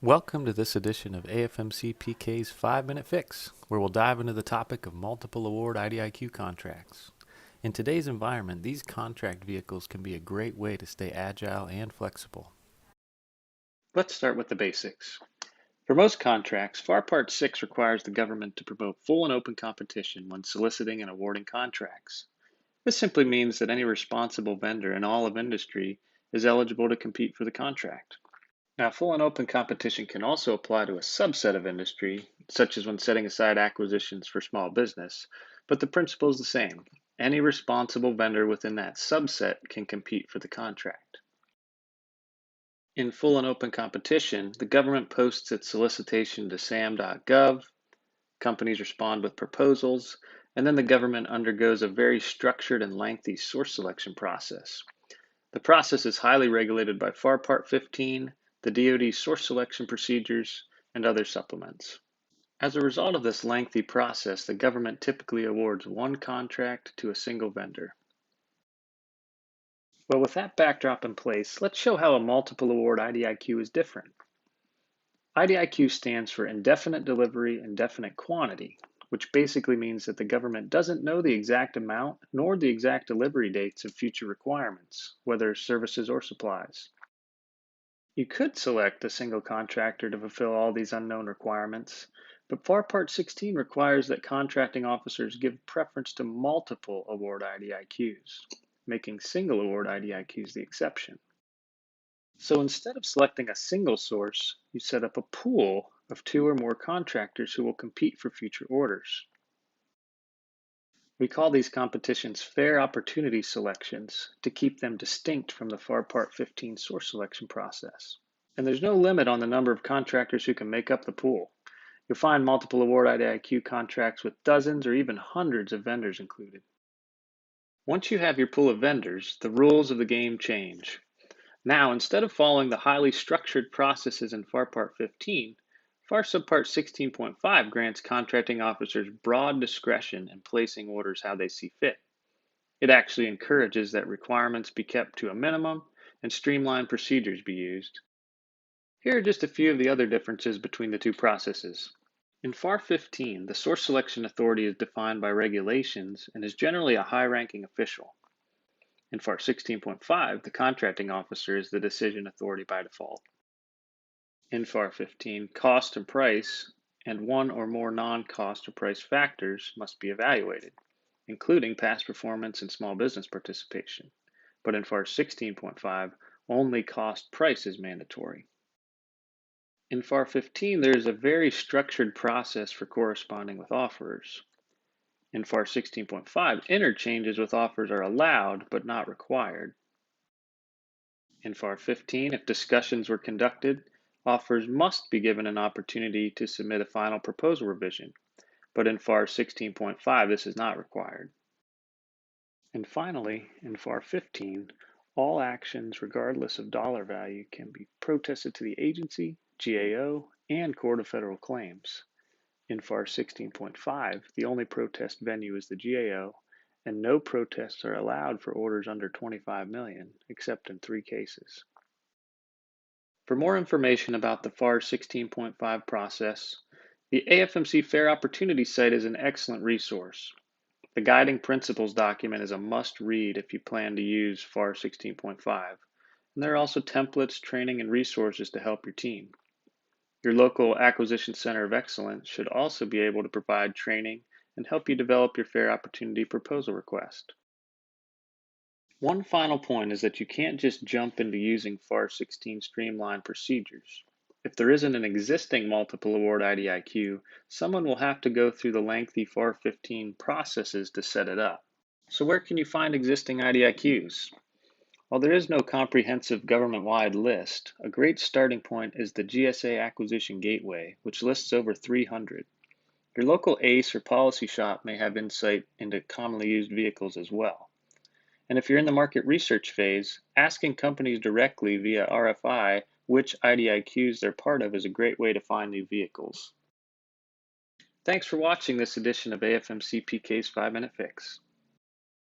Welcome to this edition of AFMC PK's 5-Minute Fix, where we'll dive into the topic of multiple award IDIQ contracts. In today's environment, these contract vehicles can be a great way to stay agile and flexible. Let's start with the basics. For most contracts, FAR Part 6 requires the government to promote full and open competition when soliciting and awarding contracts. This simply means that any responsible vendor in all of industry is eligible to compete for the contract. Now, full and open competition can also apply to a subset of industry, such as when setting aside acquisitions for small business, but the principle is the same. Any responsible vendor within that subset can compete for the contract. In full and open competition, the government posts its solicitation to sam.gov, companies respond with proposals, and then the government undergoes a very structured and lengthy source selection process. The process is highly regulated by FAR Part 15, the DoD source selection procedures, and other supplements. As a result of this lengthy process, the government typically awards one contract to a single vendor. Well, with that backdrop in place, let's show how a multiple award IDIQ is different. IDIQ stands for Indefinite Delivery, Indefinite Quantity, which basically means that the government doesn't know the exact amount nor the exact delivery dates of future requirements, whether services or supplies. You could select a single contractor to fulfill all these unknown requirements, but FAR Part 16 requires that contracting officers give preference to multiple award IDIQs, making single award IDIQs the exception. So instead of selecting a single source, you set up a pool of two or more contractors who will compete for future orders. We call these competitions fair opportunity selections to keep them distinct from the FAR Part 15 source selection process. And there's no limit on the number of contractors who can make up the pool. You'll find multiple award IDIQ contracts with dozens or even hundreds of vendors included. Once you have your pool of vendors, the rules of the game change. Now, instead of following the highly structured processes in FAR Part 15, FAR Subpart 16.5 grants contracting officers broad discretion in placing orders how they see fit. It actually encourages that requirements be kept to a minimum and streamlined procedures be used. Here are just a few of the other differences between the two processes. In FAR 15, the source selection authority is defined by regulations and is generally a high-ranking official. In FAR 16.5, the contracting officer is the decision authority by default. In FAR 15, cost and price and one or more non-cost or price factors must be evaluated, including past performance and small business participation. But in FAR 16.5, only cost price is mandatory. In FAR 15, there is a very structured process for corresponding with offerors. In FAR 16.5, interchanges with offers are allowed but not required. In FAR 15, if discussions were conducted, offers must be given an opportunity to submit a final proposal revision, but in FAR 16.5, this is not required. And finally, in FAR 15, all actions, regardless of dollar value, can be protested to the agency, GAO, and Court of Federal Claims. In FAR 16.5, the only protest venue is the GAO, and no protests are allowed for orders under $25 million, except in 3 cases. For more information about the FAR 16.5 process, the AFMC Fair Opportunity site is an excellent resource. The Guiding Principles document is a must-read if you plan to use FAR 16.5, and there are also templates, training, and resources to help your team. Your local Acquisition Center of Excellence should also be able to provide training and help you develop your fair opportunity proposal request. One final point is that you can't just jump into using FAR 16 streamlined procedures. If there isn't an existing multiple award IDIQ, someone will have to go through the lengthy FAR 15 processes to set it up. So where can you find existing IDIQs? While there is no comprehensive government-wide list, a great starting point is the GSA Acquisition Gateway, which lists over 300. Your local ACE or policy shop may have insight into commonly used vehicles as well. And if you're in the market research phase, asking companies directly via RFI which IDIQs they're part of is a great way to find new vehicles. Thanks for watching this edition of AFMC PK's 5-Minute Fix.